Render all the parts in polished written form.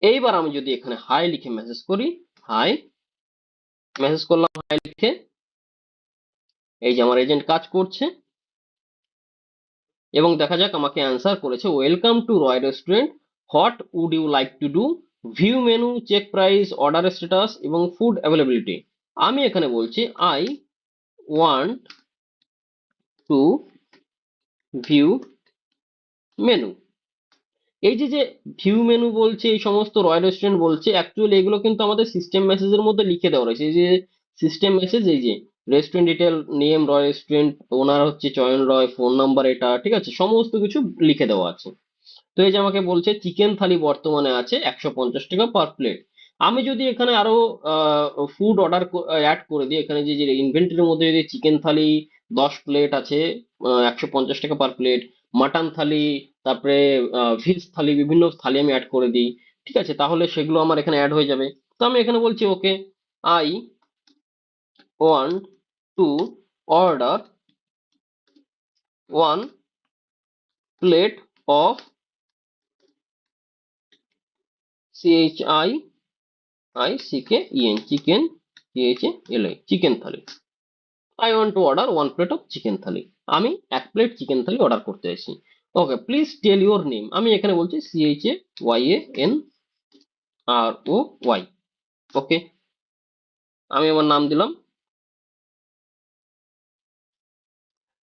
এইবার আমি যদি এখানে হাই লিখে মেসেজ করি, হাই মেসেজ করলাম, হাই লিখে, এই যে আমার এজেন্ট কাজ করছে এবং দেখা যাক আমাকে অ্যান্সার করেছে, welcome to Roy restaurant, what would you like to do, view menu, check price, order status এবং ফুড অ্যাভেলেবিলিটি। আমি এখানে বলছি I want to view menu. এই যে যে ভিউ মেনু বলছে, এই সমস্ত রয় রেস্টুরেন্ট বলছে, অ্যাকচুয়ালি এগুলো কিন্তু আমাদের সিস্টেম মেসেজের মধ্যে লিখে দেওয়া রয়েছে। এই যে সিস্টেম মেসেজ, এই যে রেস্টুরেন্ট ডিটেল, নেম রয় রেস্টুরেন্ট, ওনার হচ্ছে চয়ন রয়, ফোন নাম্বার এটা, ঠিক আছে, সমস্ত কিছু লিখে দেওয়া আছে। তো এই যে আমাকে বলছে চিকেন থালি বর্তমানে আছে 150 টাকা পার প্লেট। আমি যদি এখানে আরো ফুড অর্ডার অ্যাড করে দিই, এখানে যে ইনভেন্টরির মধ্যে যদি চিকেন থালি 10 প্লেট আছে 150 টাকা পার প্লেট, মাটন থালি, তারপরে ভেজ থালি, বিভিন্ন থালি আমি অ্যাড করে দিই, ঠিক আছে, তাহলে সেগুলো আমার এখানে অ্যাড হয়ে যাবে। তো আমি এখানে বলছি okay, I want to order 1 plate of CHICKEN chicken, CHALI chicken thali. I want to order 1 plate of chicken thali. আমি 1 প্লেট চিকেন থালি অর্ডার করতে চাইছি। Okay, please tell your name. আমি এখানে বলছি CHAYANROY। ওকে, আমি আমার নাম দিলাম।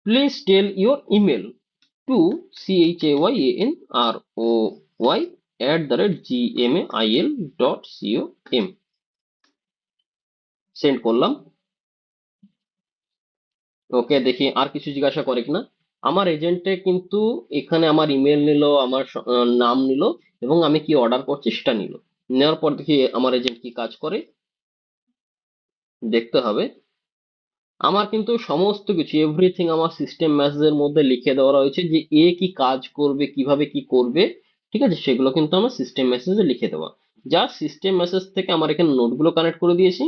Please tell your email to CHAYANROY@gmail.com। Send করলাম। ওকে, দেখি আর কিছু জিজ্ঞাসা করে কিনা। আমার এজেন্টে কিন্তু এখানে আমার ইমেল নিল, আমার নাম নিল এবং আমি কি অর্ডার করছি সেটা নিল। নেওয়ার পর দেখি আমার এজেন্ট কি কাজ করে, দেখতে হবে। আমার কিন্তু সমস্ত কিছু এভরিথিং আমার সিস্টেম মেসেজের মধ্যে লিখে দেওয়া রয়েছে, যে এ কি কাজ করবে, কিভাবে কি করবে, ঠিক আছে, সেগুলো কিন্তু আমার সিস্টেম মেসেজে লিখে দেওয়া। যা সিস্টেম মেসেজ থেকে আমার এখানে নোটগুলো কানেক্ট করে দিয়েছি।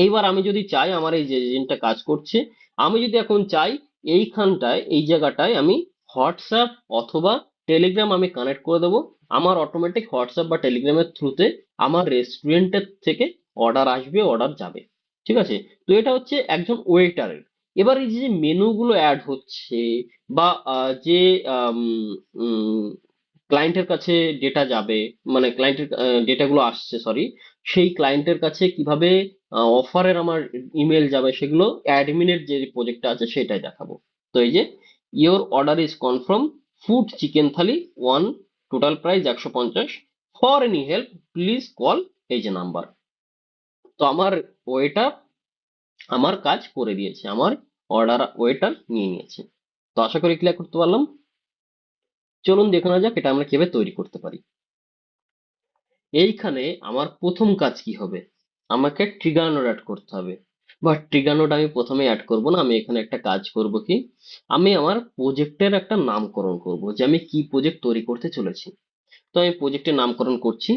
এইবার আমি যদি চাই, আমার এই যে এজেন্টটা কাজ করছে, আমি যদি এখন চাই এইখানটায়, এই জায়গাটায় আমি হোয়াটসঅ্যাপ অথবা টেলিগ্রাম আমি কানেক্ট করে দেবো, আমার অটোমেটিক হোয়াটসঅ্যাপ বা টেলিগ্রামের থ্রুতে আমার রেস্টুরেন্টের থেকে অর্ডার আসবে, অর্ডার যাবে, ঠিক আছে। তো এটা হচ্ছে একজন ওয়েটারের। এবার এই যে মেনুগুলো অ্যাড হচ্ছে বা যে ক্লায়েন্টের কাছে ডেটা যাবে, মানে ক্লায়েন্টের ডেটাগুলো আসছে, সরি, সেই ক্লায়েন্টের কাছে কিভাবে অফারের আমার ইমেল যাবে, সেগুলো অ্যাডমিনের যে প্রজেক্টটা আছে সেটাই দেখাবো। তো এই যে your order is confirm, food chicken thali one, total price 150, for any help please call, এই যে নাম্বার। তো আমার ওয়েটার আমার কাজ করে দিয়েছে, আমার অর্ডার ওয়েটার নিয়ে নিয়েছে। তো আশা করি ক্লিয়ার করতে পারলাম। চলুন দেখে নেওয়া যাক এটা আমরা কিভাবে তৈরি করতে পারি। এইখানে আমার প্রথম কাজ কি হবে, আমাকে ট্রিগার নোড অ্যাড করতে হবে। বাট ট্রিগার নোড আমি প্রথমে অ্যাড করব না, আমি এখানে একটা কাজ করব কি, আমি আমার প্রজেক্টের একটা নামকরণ করব, যে আমি কি প্রজেক্ট তৈরি করতে চলেছি। তো আমি প্রজেক্টের নামকরণ করছি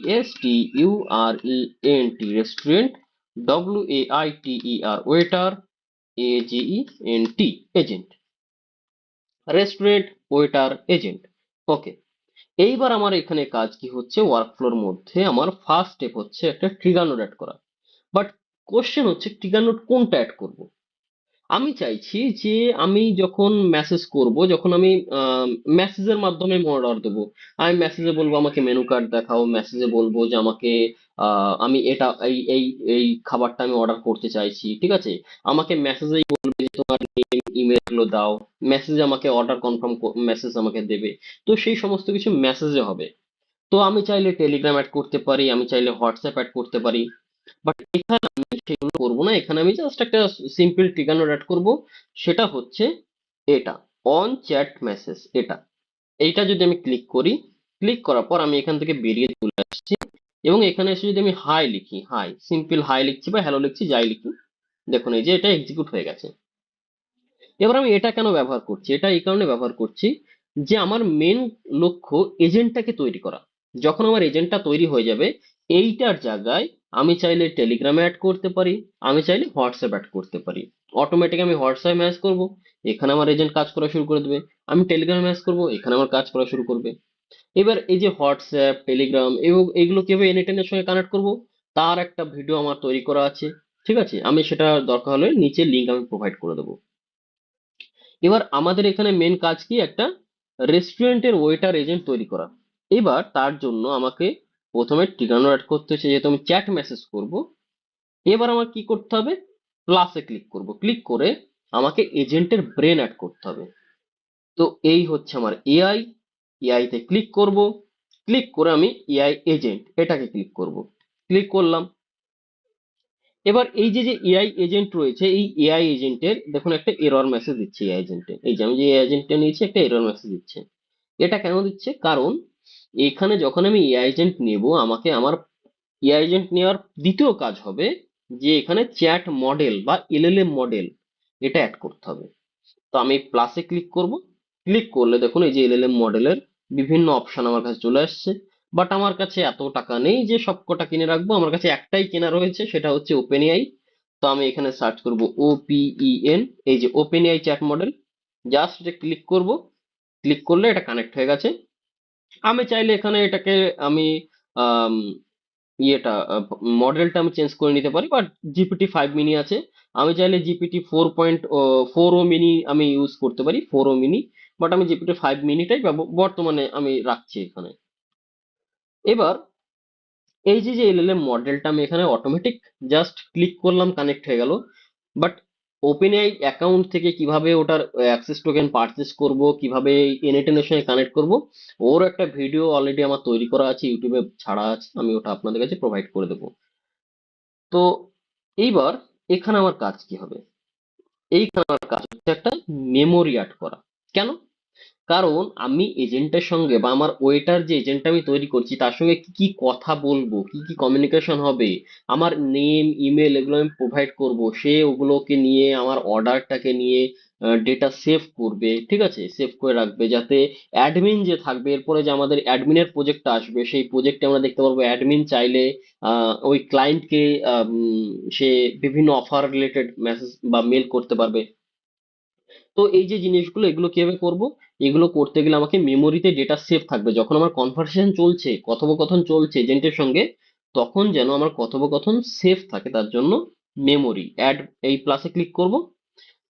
RESTURENT restaurant, WAITER waiter, AGENT agent, restaurant waiter agent. Okay, এইবার আমার এখানে কাজ কি হচ্ছে, ওয়ার্কফ্লোর মধ্যে আমার ফার্স্ট স্টেপ হচ্ছে একটা ট্রিগার নোড অ্যাড করা। বাট কোশ্চেন হচ্ছে ট্রিগার নোড কোনটা অ্যাড করব। আমি চাইছি যে আমি যখন মেসেজ করব, যখন আমি মেসেজের মাধ্যমে অর্ডার দেবো, আমি মেসেজে বলবো আমাকে মেনু কার্ড দেখাও, মেসেজে বলবো যে আমাকে আমি এটা এই এই এই খাবারটা আমি অর্ডার করতে চাইছি, ঠিক আছে, আমাকে মেসেজেই বলবে যে তোমার নেম ইমেল গুলো দাও, মেসেজে আমাকে অর্ডার কনফার্ম মেসেজ আমাকে দেবে। তো সেই সমস্ত কিছু মেসেজে হবে। তো আমি চাইলে টেলিগ্রাম অ্যাড করতে পারি, আমি চাইলে হোয়াটসঅ্যাপ অ্যাড করতে পারি। বাট এখানে আমি সেগুলো করবো না, এখানে আমি জাস্ট একটা সিম্পল ঠিকানা অ্যাড করব। সেটা হচ্ছে এটা, অন চ্যাট মেসেজ, এটা। এইটা যদি আমি ক্লিক করি, ক্লিক করার পর আমি এখান থেকে বেরিয়ে চলে আসছি এবং এখানে এসে যদি আমি হাই লিখি, হাই, সিম্পল হাই লিখছি বা হ্যালো লিখছি, যাই লিখি, দেখুন এই যে এটা এক্সিকিউট হয়ে গেছে। এবার আমি এটা কেন ব্যবহার করছি, এটা এই কারণে ব্যবহার করছি যে আমার মেন লক্ষ্য এজেন্টটাকে তৈরি করা। যখন আমার এজেন্টটা তৈরি হয়ে যাবে, এইটার জায়গায় আমি চাইলে টেলিগ্রামে অ্যাড করতে পারি, আমি চাইলে হোয়াটসঅ্যাপ অ্যাড করতে পারি। অটোমেটিক আমি হোয়াটসঅ্যাপে মেসেজ করব, এখানে আমার এজেন্ট কাজ করা শুরু করে দেবে। আমি টেলিগ্রামে মেসেজ করব, এখানে আমার কাজ করা শুরু করবে। এবার এই যে হোয়াটসঅ্যাপ, টেলিগ্রাম এবং এগুলো কিভাবে এনএটেনের সঙ্গে কানেক্ট করব, তার একটা ভিডিও আমার তৈরি করা আছে। ঠিক আছে, আমি সেটা দরকার হলে নিচে লিঙ্ক আমি প্রোভাইড করে দেবো। এবার আমাদের এখানে মেন কাজ কি, একটা রেস্টুরেন্টের ওয়েটার এজেন্ট তৈরি করা। এবার তার জন্য আমাকে প্রথমে ঠিকানা অ্যাড করতে হচ্ছে, যেহেতু আমি চ্যাট মেসেজ করব। এবার আমার কি করতে হবে, প্লাসে ক্লিক করব, ক্লিক করে আমাকে এজেন্টের ব্রেন অ্যাড করতে হবে। তো এই হচ্ছে আমার এআই। এআই তে ক্লিক করব, ক্লিক করে আমি এআই এজেন্ট এটাকে ক্লিক করব, ক্লিক করলাম। এবার এই যে যে এআই এজেন্ট রয়েছে, এই এআই এজেন্টের দেখুন একটা এরর মেসেজ দিচ্ছে। এআই এজেন্টে, এই যে আমি যে এআই এজেন্টটা নিয়েছি, একটা এরর মেসেজ দিচ্ছে। এটা কেন দিচ্ছে, কারণ এখানে যখন আমি এআই এজেন্ট নেব, আমাকে আমার এআই এজেন্ট নেওয়ার দ্বিতীয় কাজ হবে যে এখানে চ্যাট মডেল বা এলএলএম মডেল এটা অ্যাড করতে হবে। তো আমি প্লাসে ক্লিক করব, ক্লিক করলে দেখুন এই যে এলএলএম মডেলের বিভিন্ন অপশন আমার কাছে চলে আসছে। বাট আমার কাছে এত টাকা নেই যে সবকটা কিনে রাখবো, আমার কাছে একটাই কেনা রয়েছে, সেটা হচ্ছে ওপেন এআই। তো আমি এখানে সার্চ করব ওপিইএন, এই যে open AI chat model, just এটা ক্লিক করব। ক্লিক করলে এটা কানেক্ট হয়ে গেছে। আমি চাইলে এখানে এটাকে আমি আম, ইয়েটা মডেলটা আমি চেঞ্জ করে নিতে পারি, বাট জিপিটি 5 মিনি আছে। আমি চাইলে জিপিটি 4.4 মিনি আমি ইউজ করতে পারি, 4 মিনি। বাট আমি জিপিটি 5 মিনিটাই বর্তমানে আমি রাখছি এখানে। এবার এই যে যে এলএলএম মডেলটা আমি এখানে অটোমেটিক জাস্ট ক্লিক করলাম, কানেক্ট হয়ে গেল। বাট ওপেন এআই অ্যাকাউন্ট থেকে কিভাবে ওটার অ্যাক্সেস টোকেন পারচেস করব, কিভাবে এনএটেনের সঙ্গে কানেক্ট করব, ওর একটা ভিডিও অলরেডি আমার তৈরি করা আছে, ইউটিউবে ছাড়া আছে, আমি ওটা আপনাদের কাছে প্রোভাইড করে দেবো। তো এইবার এখানে আমার কাজ কি হবে, এইখানে আমার কাজ হচ্ছে একটা মেমোরি অ্যাড করা। কেন, কারণ আমি এজেন্টের সঙ্গে বা আমার ওয়েটার যে এজেন্টটা আমি তৈরি করছি তার সঙ্গে কি কি কথা বলবো, কি কি কমিউনিকেশন হবে, আমার নেম ইমেল এগুলো আমি প্রোভাইড করব, সে ওগুলোকে নিয়ে আমার অর্ডারটাকে নিয়ে ডেটা সেভ করবে। ঠিক আছে, সেভ করে রাখবে, যাতে অ্যাডমিন যে থাকবে এরপরে যে আমাদের অ্যাডমিনের প্রজেক্টটা আসবে, সেই প্রজেক্টে আমরা দেখতে পারবো অ্যাডমিন চাইলে ওই ক্লায়েন্টকে সে বিভিন্ন অফার রিলেটেড মেসেজ বা মেল করতে পারবে। তো এই যে জিনিসগুলো, এগুলো কিভাবে করব, এগুলো করতে গেলে আমাকে মেমোরিতে ডেটা সেভ থাকবে। যখন আমার কনভারসেশন চলছে, কথোপকথন চলছে এজেন্টের সঙ্গে, তখন যেন আমার কথোপকথন সেভ থাকে, তার জন্য মেমোরি অ্যাড, এই প্লাসে ক্লিক করব।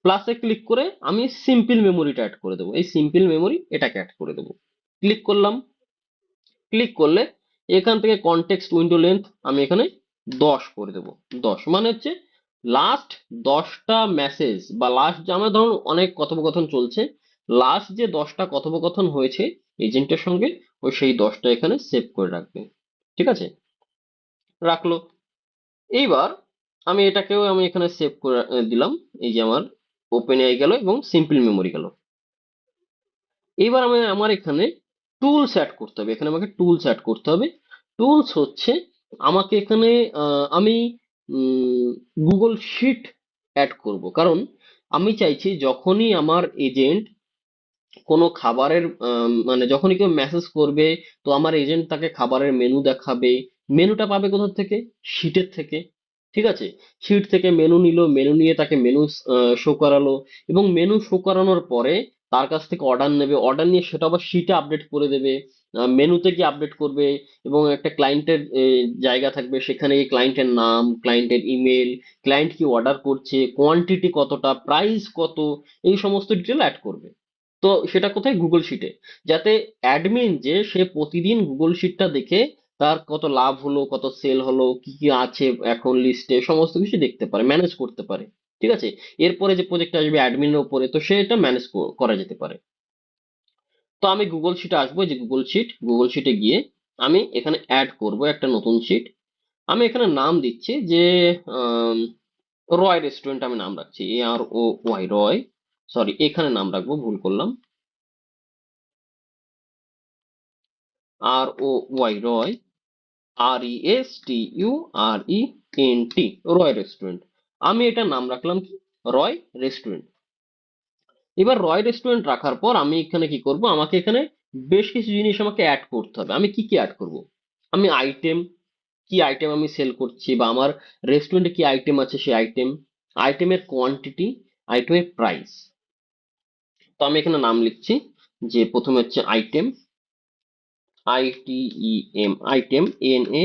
প্লাসে ক্লিক করে আমি সিম্পল মেমোরিটা অ্যাড করে দেবো, এই সিম্পল মেমোরি এটাকে অ্যাড করে দেবো। ক্লিক করলাম, ক্লিক করলে এখান থেকে কনটেক্সট উইন্ডো লেন্থ আমি এখানে 10 করে দেবো। 10 মানে হচ্ছে লাস্ট 10টা মেসেজ বা লাস্ট যে আমার ধরুন অনেক কথোপকথন চলছে, লাস্ট যে 10টা কথোপকথন হয়েছে এজেন্টের সঙ্গে, ওই সেই 10টা এখানে সেভ করে রাখবে। ঠিক আছে, রাখলো। এইবার আমি এটাকেও আমি এখানে সেভ করে দিলাম। এই যে আমার ওপেন এআই গেল এবং সিম্পল মেমোরি গেল। এবার আমি আমার এখানে টুলস অ্যাড করতে হবে, এখানে আমাকে টুলস অ্যাড করতে হবে। টুলস হচ্ছে আমাকে এখানে আমি গুগল শিট অ্যাড করব, কারণ আমি চাইছি যখনই আমার এজেন্ট কোনো খাবারের মানে যখনই কেউ মেসেজ করবে, তো আমার এজেন্ট তাকে খাবারের মেনু দেখাবে। মেনুটা পাবে কোথা থেকে, শিটের থেকে। ঠিক আছে, শিট থেকে মেনু নিল, মেনু নিয়ে তাকে মেনু শো করালো, এবং মেনু শো করানোর পরে তার কাছ থেকে অর্ডার নেবে, অর্ডার নিয়ে সেটা আবার শিটে আপডেট করে দেবে, মেনুতে কি আপডেট করবে, এবং একটা ক্লায়েন্টের জায়গা থাকবে, সেখানে ক্লায়েন্টের নাম, ক্লায়েন্টের ইমেল, ক্লায়েন্ট কি অর্ডার করছে, কোয়ান্টিটি কতটা, প্রাইস কত, এই সমস্ত ডিটেল অ্যাড করবে। তো সেটা কোথায়, গুগল শিটে, যাতে অ্যাডমিন যে সে প্রতিদিন গুগল শিটটা দেখে তার কত লাভ হলো, কত সেল হলো, কি কি আছে এখন লিস্টে, সমস্ত কিছু দেখতে পারে, ম্যানেজ করতে পারে। ঠিক আছে, এরপরে যে প্রজেক্ট আসবে অ্যাডমিনের উপরে, তো সেটা ম্যানেজ করা যেতে পারে। তো আমি গুগল শিটে আসবো, যে গুগল শিট, গুগল শিটে গিয়ে আমি এখানে অ্যাড করব একটা নতুন শিট। আমি এখানে নাম দিচ্ছি যে রয় রেস্টুরেন্ট আমি নাম রাখছি, AROY রয়, সরি এখানে নাম রাখবো, ভুল করলাম, ROY রয়, RESTURENT, রয় রেস্টুরেন্ট। আমি এটা নাম রাখলাম কি, রয় রেস্টুরেন্ট। এবার রয় রেস্টুরেন্ট রাখার পর আমি এখানে কি করব, আমাকে এখানে বেশ কিছু জিনিস আমাকে অ্যাড করতে হবে। আমি কি কি অ্যাড করব, আমি আইটেম, কি আইটেম আমি সেল করছি বা আমার রেস্টুরেন্টে কি আইটেম আছে সেই আইটেম, আইটেমের কোয়ান্টিটি, আইটেমের প্রাইস। তো আমি এখানে নাম লিখছি যে প্রথমে হচ্ছে item, I T E M, item, N A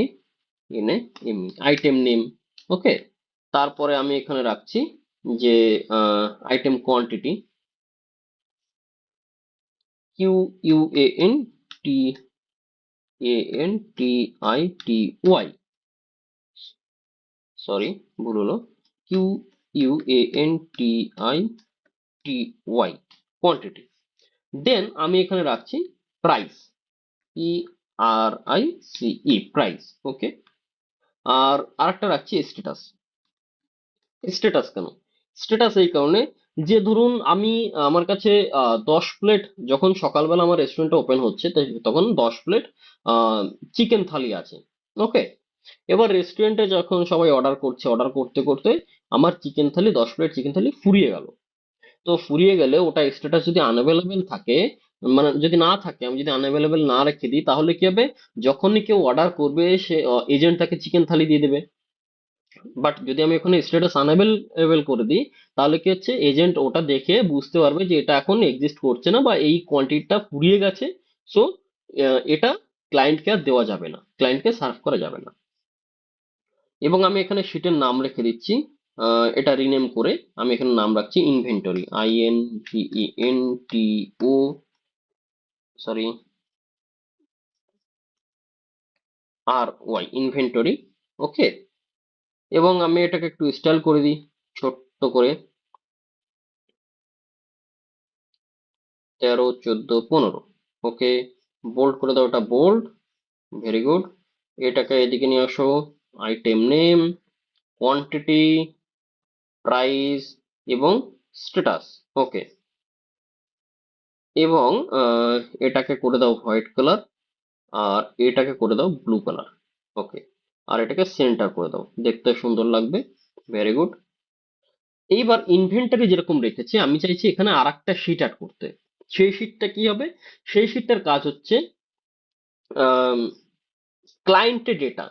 M E, item name. Okay, তারপরে আমি এখানে রাখছি যে আইটেম কোয়ান্টিটি, QUANTITY, সরি ভুল হলো, QUANTITY, কোয়ান্টিটি। দেন আমি এখানে রাখছি প্রাইস, PRICE, ওকে। আর আরেকটা রাখছি স্ট্যাটাস। স্ট্যাটাস কেন? স্ট্যাটাস এই কারণে যে ধরুন আমি আমার কাছে 10 প্লেট, যখন সকালবেলা আমার রেস্টুরেন্টটা ওপেন হচ্ছে তখন 10 প্লেট চিকেন থালি আছে। ওকে, এবার রেস্টুরেন্টে যখন সবাই অর্ডার করছে, অর্ডার করতে করতে আমার চিকেন থালি, 10 প্লেট চিকেন থালি ফুরিয়ে গেল। তো ফুরিয়ে গেলে ওটা স্ট্যাটাস যদি আনঅ্যাভেলেবেল থাকে, মানে যদি না থাকে, আমি যদি আনঅ্যাভেলেবেল না রেখে দিই, তাহলে কি হবে, যখনই কেউ অর্ডার করবে সে এজেন্ট তাকে চিকেন থালি দিয়ে দেবে। বাট যদি আমি ওখানে স্ট্যাটাস আনঅ্যাভেলেবেল করে দিই, তাহলে কি হচ্ছে, এজেন্ট ওটা দেখে বুঝতে পারবে যে এটা এখন এক্সিস্ট করছে না বা এই কোয়ান্টিটিটা ফুরিয়ে গেছে। সো এটা ক্লায়েন্টকে আর দেওয়া যাবে না, ক্লায়েন্টকে সার্ভ করা যাবে না। এবং আমি এখানে শিটের নাম রেখে দিচ্ছি, এটা রিনেম করে আমি এখানে নাম রাখছি inventory, INVENTO, sorry RY, inventory. Okay, এবং আমি এটাকে একটু স্টাইল করে দিই ছোট্ট করে, 13, 14, 15। ওকে, বোল্ড করে দাও, ওটা বোল্ড, ভেরি গুড। এটাকে এদিকে নিয়ে আসো, আইটেম নেম, কোয়ান্টিটি, প্রাইস এবং স্ট্যাটাস। ওকে, এবং এটাকে করে দাও হোয়াইট কালার, আর এটাকে করে দাও ব্লু কালার। ওকে, আর এটাকে সেন্টার করে দাও, দেখতে সুন্দর লাগবে। Very good. এইবার ইনভেন্টরি যেরকম রেখেছি, আমি চাইছি এখানে আর একটা শিট অ্যাড করতে। সেই শিটটা কি হবে? সেই শিটটার কাজ হচ্ছে ক্লায়েন্টের ডেটা,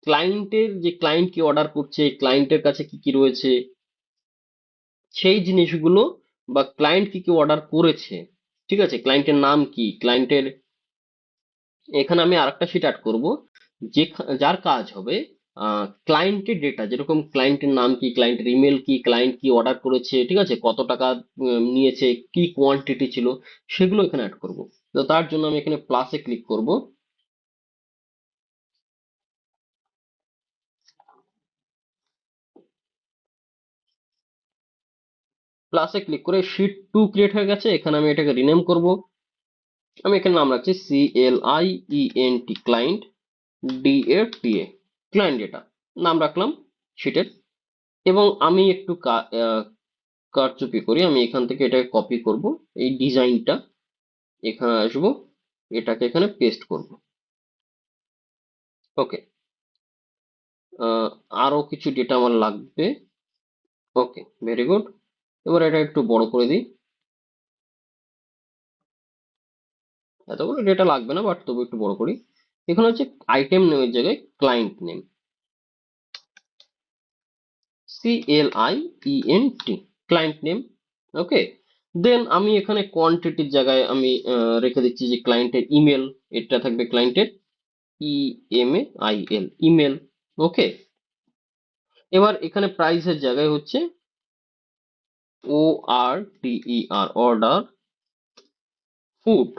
ক্লায়েন্টের যে ক্লায়েন্ট কি অর্ডার করছে, ক্লায়েন্টের কাছে কি কি রয়েছে, সেই জিনিসগুলো, বা ক্লায়েন্ট কি কি অর্ডার করেছে, ঠিক আছে, ক্লায়েন্টের নাম কি, ক্লায়েন্টের, এখানে আমি আরেকটা শিট অ্যাড করব, যে যার কাজ হবে ক্লায়েন্টের ডেটা, যেরকম ক্লায়েন্টের নাম কি, ক্লায়েন্টের ইমেল কি, ক্লায়েন্ট কি অর্ডার করেছে, ঠিক আছে, কত টাকা নিয়েছে, কি কোয়ান্টিটি ছিল, সেগুলো এখানে অ্যাড করব। তো তার জন্য আমি এখানে প্লাসে ক্লিক করব, প্লাসে ক্লিক করে শিট 2 ক্রিয়েট হয়ে গেছে। এখানে আমি এটাকে রিনেম করব, আমি এখানে নাম রাখছি CLIENT, client, DATA, client data নাম রাখলাম শিটের। এবং আমি একটু কারচুপি করি, আমি এখান থেকে এটাকে কপি করব, এই ডিজাইনটা এখানে আসবো, এটাকে এখানে পেস্ট করব। ওকে, আরো কিছু ডেটা আমার লাগবে। ওকে, ভেরি গুড। এবার এটা একটু বড় করে দিই, এত বড় ডেটা লাগবে না, বাট তবু একটু বড় করি। এখানে হচ্ছে আইটেম নেমের জায়গায় client name, CLIENT, client name. Okay, then আমি এখানে কোয়ান্টিটির জায়গায় আমি রেখে দিচ্ছি যে ক্লায়েন্টের ইমেল, এটা থাকবে ক্লায়েন্টের EMAIL, ইমেল। ওকে, এবার এখানে প্রাইসের জায়গায় হচ্ছে ORDER, অর্ডার, ফুড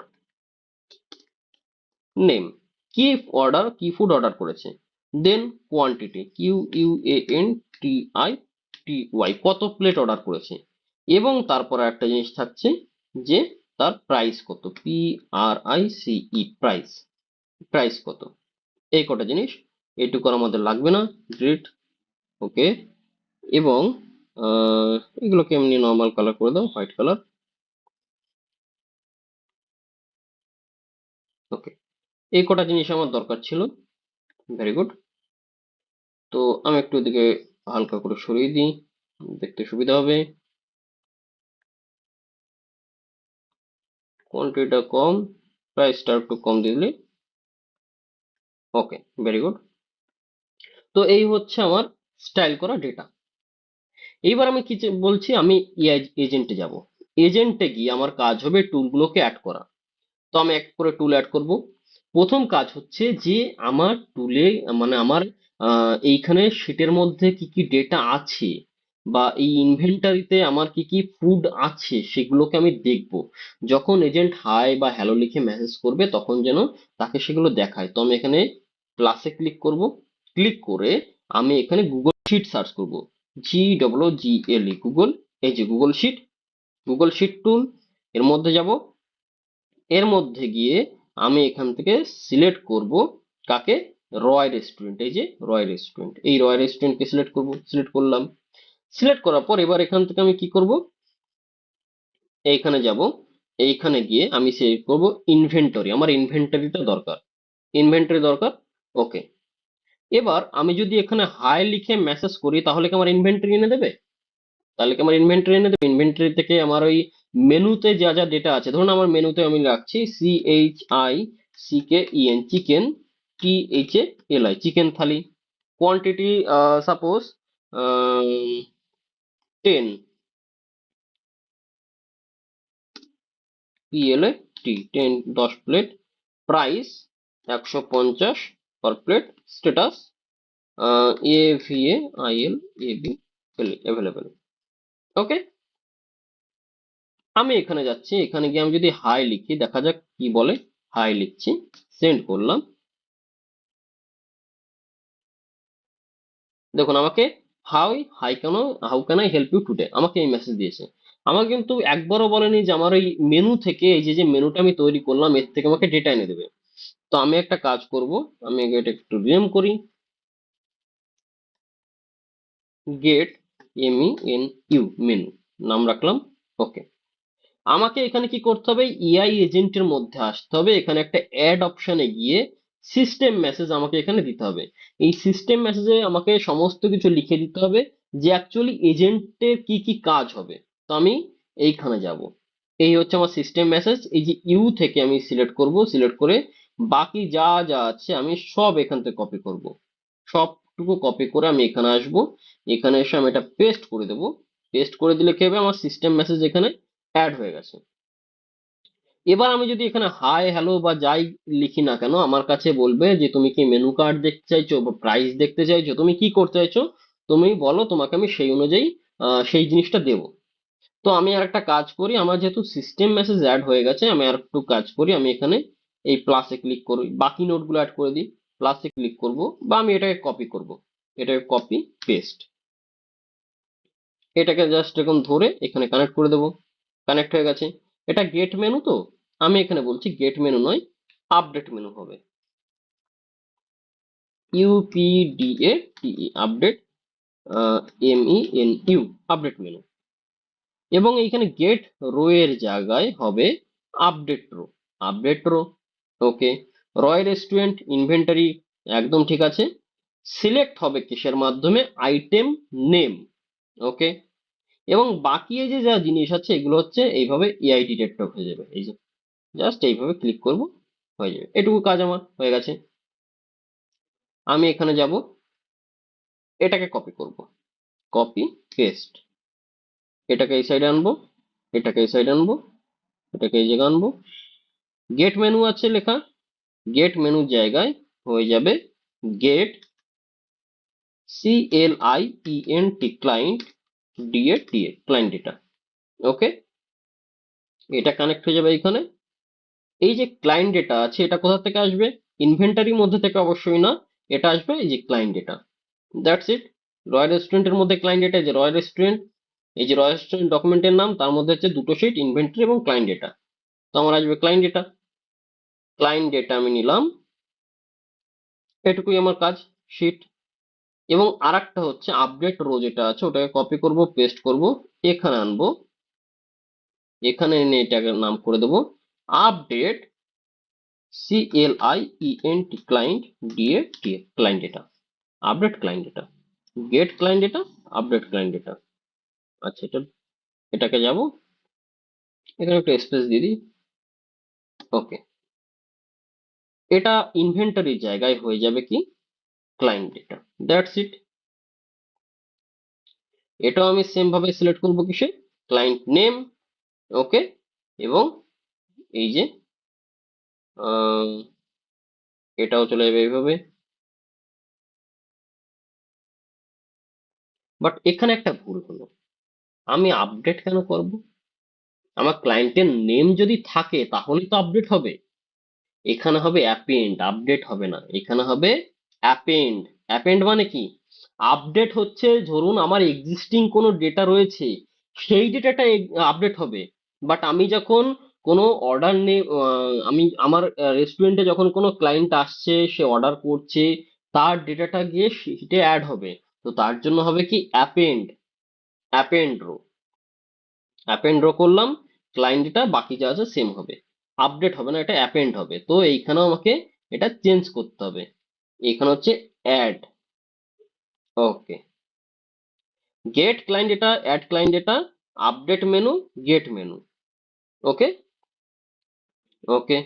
নেম, কি অর্ডার, কি ফুড অর্ডার করেছে। দেন কোয়ান্টিটি, QUANTITY, কত প্লেট অর্ডার করেছে। এবং তারপরে একটা জিনিস থাকছে যে তার প্রাইস কত, PRICE, প্রাইস, প্রাইস কত। এই কটা জিনিস, এইটুকু আর আমাদের লাগবে না, গ্রেট। ওকে, এবং এগুলোকে এমনি নর্মাল কালার করে দাও, হোয়াইট কালার। ওকে, এই কটা জিনিস আমার দরকার ছিল। Very good. তো আমি একটু এদিকে হালকা করে সরিয়ে দিই, দেখতে সুবিধা হবে। কোয়ান্টিটিটা কম, প্রাইসটা একটু কম দিলে। ওকে, ভেরি গুড। তো এই হচ্ছে আমার স্টাইল করা ডেটা। এইবার আমি কি বলছি, আমি এজেন্টে যাব। এজেন্টে গিয়ে আমার কাজ হবে টুলগুলোকে অ্যাড করা। তো আমি এক করে টুল অ্যাড করব। প্রথম কাজ হচ্ছে যে আমার টুলে মানে আমার এইখানে শীটের মধ্যে কি কি ডেটা আছে বা এই ইনভেন্টারিতে আমার কি কি ফুড আছে সেগুলোকে আমি দেখব। যখন এজেন্ট হাই বা হ্যালো লিখে মেসেজ করবে তখন যেন তাকে সেগুলো দেখায়। তো আমি এখানে প্লাসে ক্লিক করব। ক্লিক করে আমি এখানে গুগল শিট সার্চ করব। GGLE Google. এই যে গুগল শিট টুল, এর মধ্যে যাব। এর মধ্যে গিয়ে আমি এখান থেকে সিলেক্ট করব কাকে, রয় রেস্টুরেন্ট। এই যে রয় রেস্টুরেন্ট, এই রয় রেস্টুরেন্টকে সিলেক্ট করব। সিলেক্ট করলাম। সিলেক্ট করার পর এবার এখান থেকে আমি কি করব, এইখানে যাব। এইখানে গিয়ে আমি সিলেক্ট করব ইনভেন্টরি। আমার ইনভেন্টরিটা দরকার, ইনভেন্টরি দরকার। ওকে। এবার আমি যদি এখানে হাই লিখে মেসেজ করি তাহলে কি আমার ইনভেন্টরি এনে দেবে? তাহলে কি আমার ইনভেন্টরি এনে দেবে? ইনভেন্টরি থেকে আমার ওই মেনুতে যা যা ডেটা আছে, ধরুন আমার মেনুতে আমি রাখছি CHICKEN, chicken, THALI, chicken thali. Quantity suppose 10 PLAT, 10 plate. Price 150 per plate. Status AVAIL available. Okay. আমি এখানে যাচ্ছি, এখানে গিয়ে আমি যদি হাই লিখি, দেখা যাক কি বলে। হাই লিখছি, সেন্ড করলাম। দেখুন আমাকে how can I help you today আমাকে এই মেসেজ দিয়েছে। আমাকে কিন্তু একবারও বলেনি যে আমার ওই মেনু থেকে, এই যে যে মেনুটা আমি তৈরি করলাম এর থেকে আমাকে ডেটা এনে দেবে। তো আমি একটা কাজ করব, আমি এটা একটু রিনেম করি। গেট MENU, মেনু নাম রাখলাম। ওকে। আমাকে এখানে কি করতে হবে, EI এজেন্টের মধ্যে আসতে হবে। এখানে একটা অ্যাড অপশনে গিয়ে সিস্টেম মেসেজ আমাকে এখানে দিতে হবে। এই সিস্টেম মেসেজে আমাকে সমস্ত কিছু লিখে দিতে হবে যে অ্যাকচুয়ালি এজেন্টের কি কি কাজ হবে। তো আমি এইখানে যাব। এই হচ্ছে আমার সিস্টেম মেসেজ। এই যে ইউ থেকে আমি সিলেক্ট করব। সিলেক্ট করে বাকি যা যা আছে আমি সব এখান থেকে কপি করব। সবটুকু কপি করে আমি এখানে আসব। এখানে এসে আমি এটা পেস্ট করে দেব। পেস্ট করে দিলে কি হবে, আমার সিস্টেম মেসেজ এখানে অ্যাড হয়ে গেছে। এবার আমি যদি এখানে হাই হ্যালো বা যাই লিখি না কেন, আমার কাছে বলবে যে তুমি কি মেনু কার্ড দেখতে চাইছো বা প্রাইস দেখতে চাইছো, তুমি কি করতে চাইছো তুমি বলো, তোমাকে আমি সেই অনুযায়ী সেই জিনিসটা দেবো। তো আমি আর একটা কাজ করি, আমার যেহেতু সিস্টেম মেসেজ অ্যাড হয়ে গেছে, আমি আর একটু কাজ করি, আমি এখানে এই প্লাসে ক্লিক করি, বাকি নোটগুলো অ্যাড করে দিই। প্লাসে ক্লিক করব বা আমি এটাকে কপি করব। এটাকে কপি পেস্ট, এটাকে জাস্ট এখন ধরে এখানে কানেক্ট করে দেবো। কানেক্ট হয়ে গেছে। এটা গেট মেনু। তো আমি এখানে বলছি গেট মেনু নয়, আপডেট মেনু হবে। UPDATE, update, MENU, update menu. এবং এইখানে গেট রো এর জায়গায় হবে update row. Update row. Okay. Roy restaurant inventory একদম ঠিক আছে। সিলেক্ট হবে কিসের মাধ্যমে, আইটেম নেম। ওকে। এবং বাকি এই যে যা জিনিস আছে এগুলো হচ্ছে এইভাবে EI ডিটেক্টর হয়ে যাবে। এই যে জাস্ট এইভাবে ক্লিক করব, হয়ে যাবে। এটুকু কাজ আমার হয়ে গেছে। আমি এখানে যাব, এটাকে কপি করব। কপি পেস্ট, এটাকে এই সাইডে আনবো, এটাকে এই সাইডে আনবো, এটাকে এই জায়গায় আনবো। গেট মেনু আছে লেখা, গেট মেনুর জায়গায় হয়ে যাবে get CLIENT, client, DATA, client data. Okay. এটা কানেক্ট হয়ে যাবে এইখানে। এই যে ক্লায়েন্ট ডেটা আছে এটা কোথা থেকে আসবে, ইনভেন্টারির মধ্যে থেকে অবশ্যই না, এটা আসবে এই যে client data. That's it. Roy রেস্টুরেন্টের মধ্যে ক্লায়েন্ট ডেটা, এই যে রয় রেস্টুরেন্ট, এই যে রয় রেস্টুরেন্ট ডকুমেন্টের নাম, তার মধ্যে হচ্ছে দুটো শিট, ইনভেন্টরি এবং ক্লায়েন্ট ডেটা। তো আমার আসবে ক্লায়েন্ট ডেটা। ক্লায়েন্ট ডেটা আমি নিলাম, এটুকুই আমার কাজ। শিট। এবং আরেকটা হচ্ছে আপডেট রো যেটা আছে ওটাকে কপি করব, পেস্ট করব, এখানে আনবো। এখানে এনে এটাকে নাম করে দেবো update CLIENT, client, DATA, client data, update client data, get client data, update client data. আচ্ছা, এটাকে যাব, এখানে একটা স্পেস দিয়ে দিই। ওকে। এটা ইনভেন্টরির জায়গায় হয়ে যাবে কি, ক্লায়েন্ট ডেটা। দ্যাটস ইট। এটাও আমি সেম ভাবে সিলেক্ট করবো কিসে, ক্লায়েন্ট নেম। ওকে। এবং এই যে এটাও চলে যাবে এইভাবে। বাট এখানে একটা ভুল হলো, আমি আপডেট কেন করব? আমার ক্লায়েন্টের নেম যদি থাকে তাহলেই তো আপডেট হবে। এখানে হবে অ্যাপেন্ড, আপডেট হবে না, এখানে হবে অ্যাপেন্ড। অ্যাপেন্ড মানে কি? আপডেট হচ্ছে ধরুন আমার এক্সিস্টিং কোনো ডেটা রয়েছে, সেই ডেটাটা আপডেট হবে। বাট আমি যখন কোনো অর্ডার নে আমি আমার রেস্টুরেন্টে যখন কোনো ক্লায়েন্ট আসছে, সে অর্ডার করছে, তার ডেটাটা গিয়ে শিটে অ্যাড হবে। তো তার জন্য হবে কি append, append row. Append row করলাম, ক্লায়েন্ট ডেটা বাকি যা আছে সেম হবে, আপডেট হবে না, এটা অ্যাপেন্ড হবে। তো এইখানেও আমাকে এটা চেঞ্জ করতে হবে। এখানে হচ্ছে add. Okay, get client data, add client data, update menu, get menu. Okay, okay.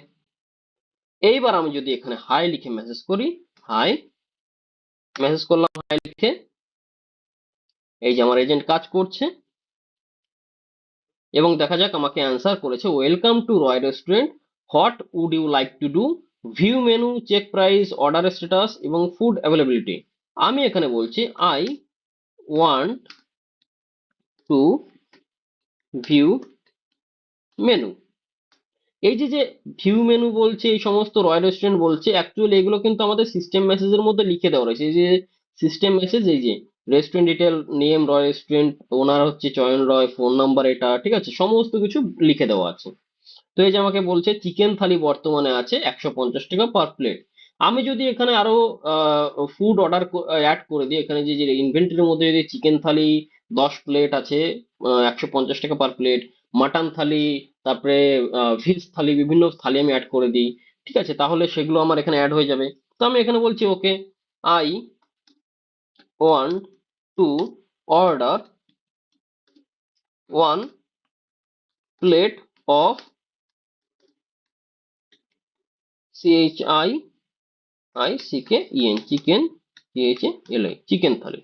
এইবার আমি যদি এখানে হাই লিখে মেসেজ করি, হাই, মেসেজ করলাম হাই লিখে, এই যে আমার এজেন্ট কাজ করছে, এবং দেখা যাক আমাকে অ্যান্সার করেছে, welcome to Roy restaurant, what would you like to do, view menu, check price, order status এবং ফুড অ্যাভেলেবিলিটি। আমি এখানে বলছি I want to view menu. এই যে যে ভিউ মেনু বলছে, এই সমস্ত রয় রেস্টুরেন্ট বলছে, অ্যাকচুয়ালি এগুলো কিন্তু আমাদের সিস্টেম মেসেজের মধ্যে লিখে দেওয়া রয়েছে। এই যে সিস্টেম মেসেজ, এই যে রেস্টুরেন্ট ডিটেল, নেম রয় রেস্টুরেন্ট, ওনার হচ্ছে চয়ন রয়, ফোন নাম্বার এটা, ঠিক আছে, সমস্ত কিছু লিখে দেওয়া আছে। তো এই যে আমাকে বলছে চিকেন থালি বর্তমানে আছে 150 টাকা পার প্লেট। আমি যদি এখানে আরো ফুড অর্ডার অ্যাড করে দিই, এখানে যে ইনভেন্টরির মধ্যে যদি চিকেন থালি 10 প্লেট আছে, 150 টাকা পার প্লেট, মাটন থালি, তারপরে ভেজ থালি, বিভিন্ন থালি আমি অ্যাড করে দিই, ঠিক আছে, তাহলে সেগুলো আমার এখানে অ্যাড হয়ে যাবে। তো আমি এখানে বলছি okay, I want to order 1 plate of chicken, CHICKEN chicken thali.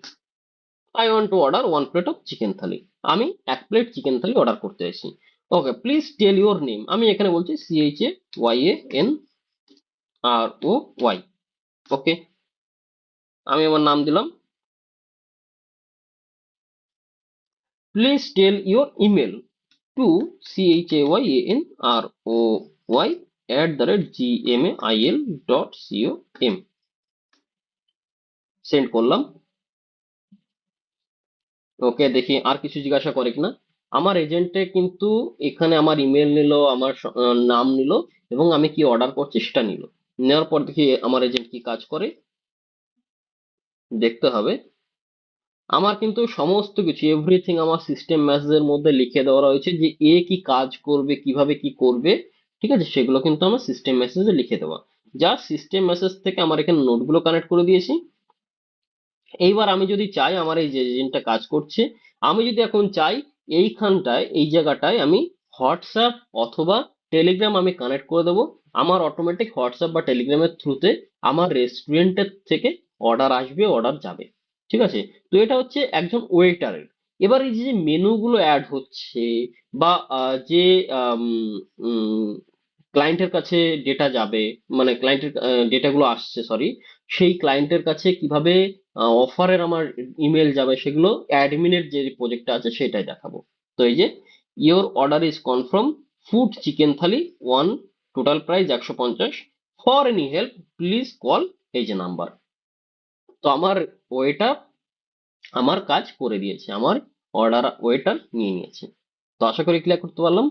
I want to order 1 plate of chicken thali. আমি 1 প্লেট চিকেন থালি অর্ডার করতে চাইছি। Okay, please tell your name. আমি এখানে বলছি CHAYANROY। ওকে, আমি আমার নাম দিলাম। Please tell your email to CHAYANROY@gmail.com। Send করলাম। ওকে, দেখি আর কিছু জিজ্ঞাসা করে কিনা। আমার এজেন্টে কিন্তু এখানে আমার ইমেল নিল, আমার নাম নিল, এবং আমি কি অর্ডার করছি সেটা নিল। নেওয়ার পর দেখি আমার এজেন্ট কি কাজ করে, দেখতে হবে। আমার কিন্তু সমস্ত কিছু এভরিথিং আমার সিস্টেম মেসেজের মধ্যে লিখে দেওয়া রয়েছে, যে এ কি কাজ করবে, কিভাবে কি করবে, ঠিক আছে, সেগুলো কিন্তু আমার সিস্টেম মেসেজে লিখে দেওয়া। যা সিস্টেম মেসেজ থেকে আমার এখানে নোটগুলো কানেক্ট করে দিয়েছি। এইবার আমি যদি চাই, আমার এই যে এজেন্টটা কাজ করছে, আমি যদি এখন চাই এইখানটায়, এই জায়গাটায় আমি হোয়াটসঅ্যাপ অথবা টেলিগ্রাম আমি কানেক্ট করে দেবো, আমার অটোমেটিক হোয়াটসঅ্যাপ বা টেলিগ্রামের থ্রুতে আমার রেস্টুরেন্টের থেকে অর্ডার আসবে, অর্ডার যাবে, ঠিক আছে। তো এটা হচ্ছে একজন ওয়েটারের। এবার এই যে মেনুগুলো অ্যাড হচ্ছে, বা যে ক্লায়েন্টের কাছে ডেটা যাবে, মানে ক্লায়েন্টের ডেটাগুলো আসছে, সরি, সেই ক্লায়েন্টের কাছে কিভাবে অফারের আমার ইমেল যাবে, সেগুলো অ্যাডমিনের যে প্রজেক্টটা আছে সেটাই দেখাবো। তো এই যে your order is confirm, food chicken thali one, total price 150, for any help please call, এই যে নাম্বার। তো আমার ওয়েটার আমার কাজ করে দিয়েছে, আমার অর্ডার ওয়েটার নিয়ে নিয়েছে। তো আশা করি ক্লিয়ার করতে পারলাম।